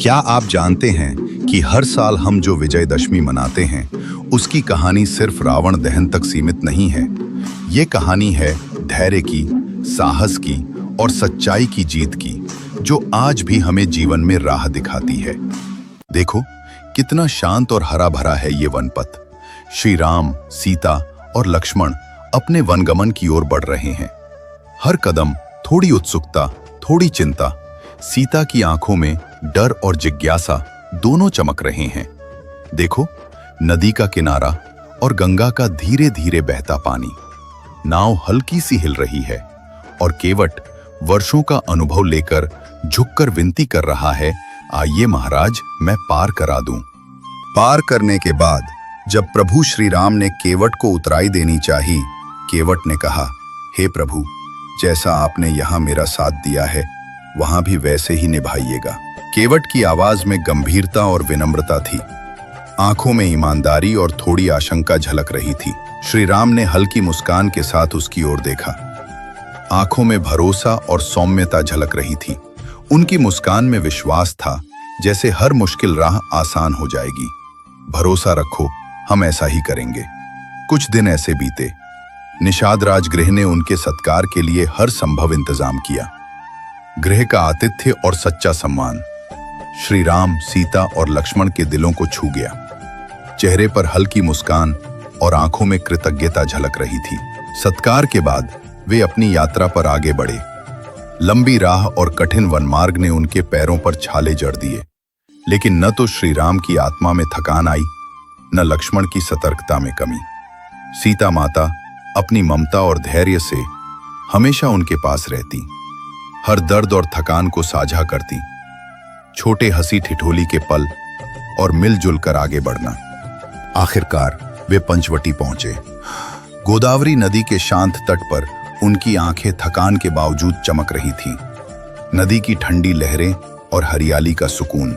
क्या आप जानते हैं कि हर साल हम जो विजयदशमी मनाते हैं उसकी कहानी सिर्फ रावण दहन तक सीमित नहीं है। ये कहानी है धैर्य की, साहस की और सच्चाई की जीत की, जो आज भी हमें जीवन में राह दिखाती है। देखो कितना शांत और हरा भरा है ये वनपथ। श्री राम, सीता और लक्ष्मण अपने वनगमन की ओर बढ़ रहे हैं। हर कदम थोड़ी उत्सुकता, थोड़ी चिंता। सीता की आंखों में डर और जिज्ञासा दोनों चमक रहे हैं। देखो नदी का किनारा और गंगा का धीरे धीरे बहता पानी। नाव हल्की सी हिल रही है और केवट वर्षों का अनुभव लेकर झुककर विनती कर रहा है, आइए महाराज, मैं पार करा दूं। पार करने के बाद जब प्रभु श्री राम ने केवट को उतराई देनी चाही, केवट ने कहा, हे प्रभु, जैसा आपने यहाँ मेरा साथ दिया है वहां भी वैसे ही निभाइएगा। केवट की आवाज में गंभीरता और विनम्रता थी। आंखों में ईमानदारी और थोड़ी आशंका झलक रही थी। श्री राम ने हल्की मुस्कान के साथ उसकी ओर देखा। आंखों में भरोसा और सौम्यता झलक रही थी। उनकी मुस्कान में विश्वास था, जैसे हर मुश्किल राह आसान हो जाएगी। भरोसा रखो, हम ऐसा ही करेंगे। कुछ दिन ऐसे बीते। निषाद राजगृह ने उनके सत्कार के लिए हर संभव इंतजाम किया। गृह का आतिथ्य और सच्चा सम्मान श्री राम, सीता और लक्ष्मण के दिलों को छू गया। चेहरे पर हल्की मुस्कान और आंखों में कृतज्ञता झलक रही थी। सत्कार के बाद वे अपनी यात्रा पर आगे बढ़े। लंबी राह और कठिन वनमार्ग ने उनके पैरों पर छाले जड़ दिए, लेकिन न तो श्री राम की आत्मा में थकान आई, न लक्ष्मण की सतर्कता में कमी। सीता माता अपनी ममता और धैर्य से हमेशा उनके पास रहती, हर दर्द और थकान को साझा करती। छोटे हंसी ठिठोली के पल और मिलजुल कर आगे बढ़ना। आखिरकार वे पंचवटी पहुंचे। गोदावरी नदी के शांत तट पर उनकी आंखें थकान के बावजूद चमक रही थीं। नदी की ठंडी लहरें और हरियाली का सुकून,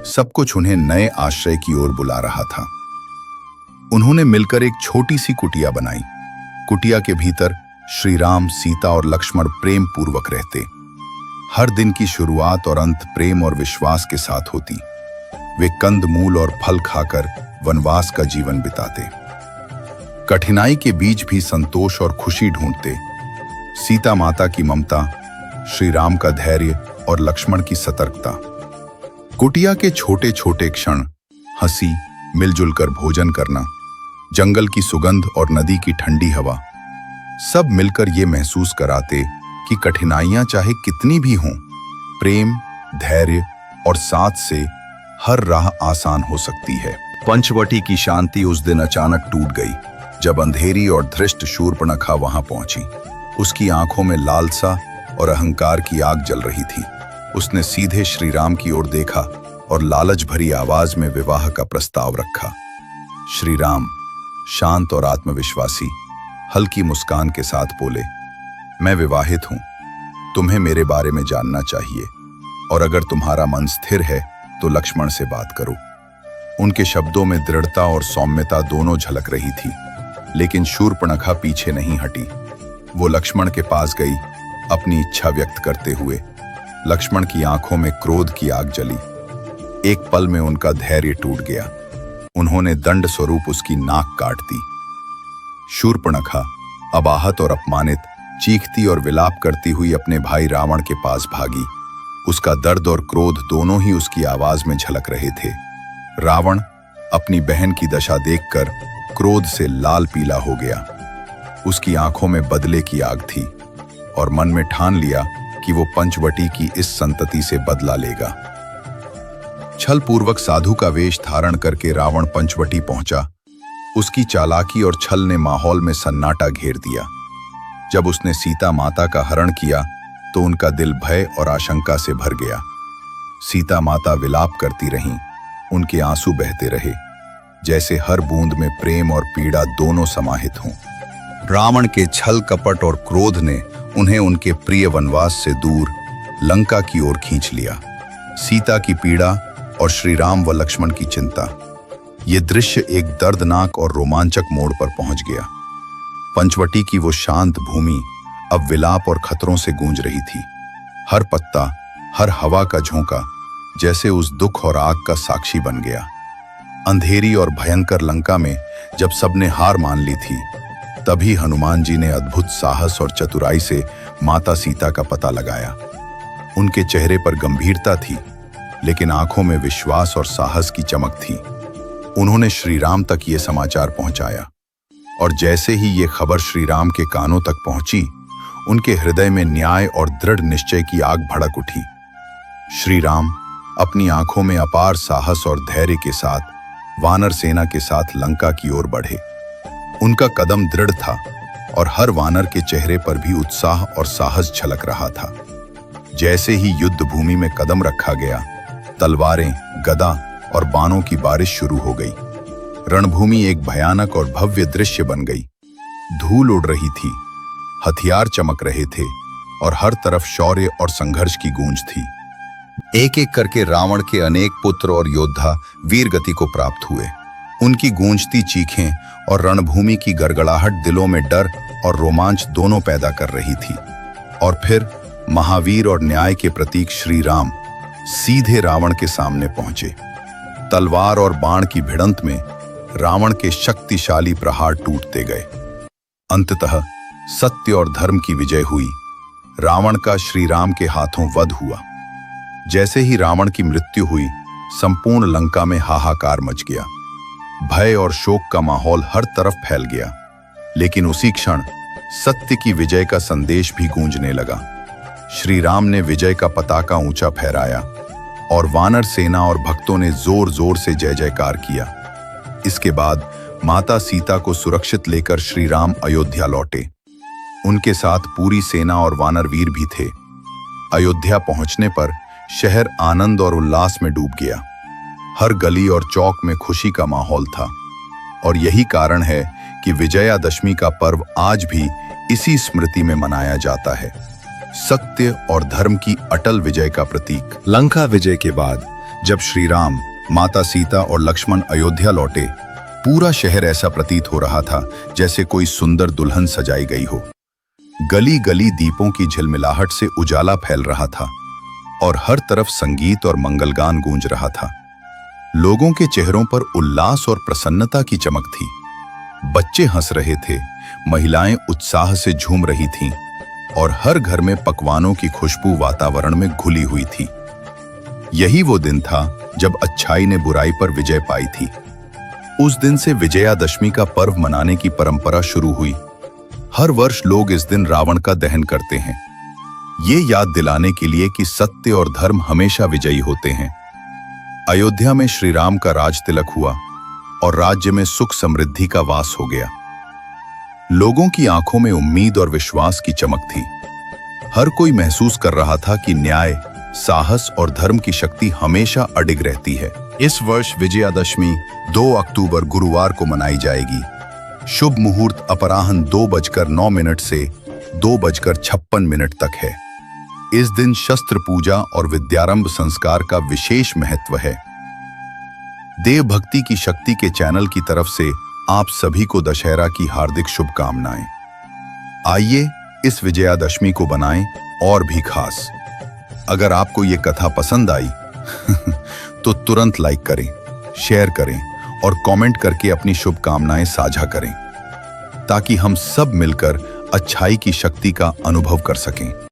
सब कुछ उन्हें नए आश्रय की ओर बुला रहा था। उन्होंने मिलकर एक छोटी सी कुटिया बनाई। कुटिया के भीतर श्री राम, सीता और लक्ष्मण प्रेम पूर्वक रहते। हर दिन की शुरुआत और अंत प्रेम और विश्वास के साथ होती। वे कंद मूल और फल खाकर वनवास का जीवन बिताते। कठिनाई के बीच भी संतोष और खुशी ढूंढते। सीता माता की ममता, श्री राम का धैर्य और लक्ष्मण की सतर्कता। कुटिया के छोटे छोटे क्षण, हंसी, मिलजुल कर भोजन करना, जंगल की सुगंध और नदी की ठंडी हवा, सब मिलकर ये महसूस कराते कि कठिनाइयां चाहे कितनी भी हों, प्रेम, धैर्य और साथ से हर राह आसान हो सकती है। पंचवटी की शांति उस दिन अचानक टूट गई जब अंधेरी और धृष्ट शूर्पणखा वहां पहुंची। उसकी आंखों में लालसा और अहंकार की आग जल रही थी। उसने सीधे श्री राम की ओर देखा और लालच भरी आवाज में विवाह का प्रस्ताव रखा। श्री राम, शांत और आत्मविश्वासी, हल्की मुस्कान के साथ बोले, मैं विवाहित हूं, तुम्हें मेरे बारे में जानना चाहिए, और अगर तुम्हारा मन स्थिर है तो लक्ष्मण से बात करो। उनके शब्दों में दृढ़ता और सौम्यता दोनों झलक रही थी, लेकिन शूर्पणखा पीछे नहीं हटी। वो लक्ष्मण के पास गई, अपनी इच्छा व्यक्त करते हुए। लक्ष्मण की आंखों में क्रोध की आग जली। एक पल में उनका धैर्य टूट गया। उन्होंने दंड स्वरूप उसकी नाक काट दी। शूर्पणखा अब आहत और अपमानित, चीखती और विलाप करती हुई अपने भाई रावण के पास भागी। उसका दर्द और क्रोध दोनों ही उसकी आवाज में झलक रहे थे। रावण अपनी बहन की दशा देखकर क्रोध से लाल पीला हो गया। उसकी आंखों में बदले की आग थी और मन में ठान लिया कि वो पंचवटी की इस संतति से बदला लेगा। छल पूर्वक साधु का वेश धारण करके रावण पंचवटी पहुंचा। उसकी चालाकी और छल ने माहौल में सन्नाटा घेर दिया। जब उसने सीता माता का हरण किया तो उनका दिल भय और आशंका से भर गया। सीता माता विलाप करती रहीं, उनके आंसू बहते रहे, जैसे हर बूंद में प्रेम और पीड़ा दोनों समाहित हों। रावण के छल, कपट और क्रोध ने उन्हें उनके प्रिय वनवास से दूर लंका की ओर खींच लिया। सीता की पीड़ा और श्री राम व लक्ष्मण की चिंता, ये दृश्य एक दर्दनाक और रोमांचक मोड़ पर पहुंच गया। पंचवटी की वो शांत भूमि अब विलाप और खतरों से गूंज रही थी। हर पत्ता, हर हवा का झोंका जैसे उस दुख और आग का साक्षी बन गया। अंधेरी और भयंकर लंका में जब सबने हार मान ली थी, तभी हनुमान जी ने अद्भुत साहस और चतुराई से माता सीता का पता लगाया। उनके चेहरे पर गंभीरता थी, लेकिन आंखों में विश्वास और साहस की चमक थी। उन्होंने श्री राम तक ये समाचार पहुंचाया, और जैसे ही ये खबर श्री राम के कानों तक पहुंची, उनके हृदय में न्याय और दृढ़ निश्चय की आग भड़क उठी। श्री राम अपनी आंखों में अपार साहस और धैर्य के साथ वानर सेना के साथ लंका की ओर बढ़े। उनका कदम दृढ़ था और हर वानर के चेहरे पर भी उत्साह और साहस झलक रहा था। जैसे ही युद्ध भूमि में कदम रखा गया, तलवारें, गदा और बाणों की बारिश शुरू हो गई। रणभूमि एक भयानक और भव्य दृश्य बन गई। धूल उड़ रही थी, हथियार चमक रहे थे और हर तरफ शौर्य और संघर्ष की गूंज थी। एक एक करके रावण के अनेक पुत्र और योद्धा वीर गति को प्राप्त हुए। उनकी गूंजती चीखें और रणभूमि की गड़गड़ाहट दिलों में डर और रोमांच दोनों पैदा कर रही थी। और फिर महावीर और न्याय के प्रतीक श्री राम सीधे रावण के सामने पहुंचे। तलवार और बाण की भिड़ंत में रावण के शक्तिशाली प्रहार टूटते गए। अंततः सत्य और धर्म की विजय हुई। रावण का श्री राम के हाथों वध हुआ। जैसे ही रावण की मृत्यु हुई, संपूर्ण लंका में हाहाकार मच गया। भय और शोक का माहौल हर तरफ फैल गया। लेकिन उसी क्षण सत्य की विजय का संदेश भी गूंजने लगा। श्री राम ने विजय का पताका ऊंचा फहराया और वानर सेना और भक्तों ने जोर जोर से जय जयकार किया। इसके बाद माता सीता को सुरक्षित लेकर श्री राम अयोध्या लौटे। उनके साथ पूरी सेना और वानर वीर भी थे। अयोध्या पहुंचने पर शहर आनंद और उल्लास में डूब गया। हर गली और चौक में खुशी का माहौल था, और यही कारण है कि विजयादशमी का पर्व आज भी इसी स्मृति में मनाया जाता है, सत्य और धर्म की अटल विजय का प्रतीक। लंका विजय के बाद जब श्री राम, माता सीता और लक्ष्मण अयोध्या लौटे, पूरा शहर ऐसा प्रतीत हो रहा था जैसे कोई सुंदर दुल्हन सजाई गई हो। गली गली दीपों की झिलमिलाहट से उजाला फैल रहा था और हर तरफ संगीत और मंगलगान गूंज रहा था। लोगों के चेहरों पर उल्लास और प्रसन्नता की चमक थी। बच्चे हंस रहे थे, महिलाएं उत्साह से झूम रही थीं और हर घर में पकवानों की खुशबू वातावरण में घुली हुई थी। यही वो दिन था जब अच्छाई ने बुराई पर विजय पाई थी। उस दिन से विजयादशमी का पर्व मनाने की परंपरा शुरू हुई। हर वर्ष लोग इस दिन रावण का दहन करते हैं, ये याद दिलाने के लिए कि सत्य और धर्म हमेशा विजयी होते हैं। अयोध्या में श्री राम का राज तिलक हुआ और राज्य में सुख समृद्धि का वास हो गया। लोगों की आंखों में उम्मीद और विश्वास की चमक थी। हर कोई महसूस कर रहा था कि न्याय, साहस और धर्म की शक्ति हमेशा अडिग रहती है। इस वर्ष विजयादशमी 2 अक्टूबर गुरुवार को मनाई जाएगी। शुभ मुहूर्त अपराह्न 2:09 से 2:56 तक है। इस दिन शस्त्र पूजा और विद्यारंभ संस्कार का विशेष महत्व है। देव भक्ति की शक्ति के चैनल की तरफ से आप सभी को दशहरा की हार्दिक शुभकामनाएं। आइए इस विजयादशमी को बनाएं और भी खास। अगर आपको ये कथा पसंद आई तो तुरंत लाइक करें, शेयर करें और कमेंट करके अपनी शुभकामनाएं साझा करें, ताकि हम सब मिलकर अच्छाई की शक्ति का अनुभव कर सकें।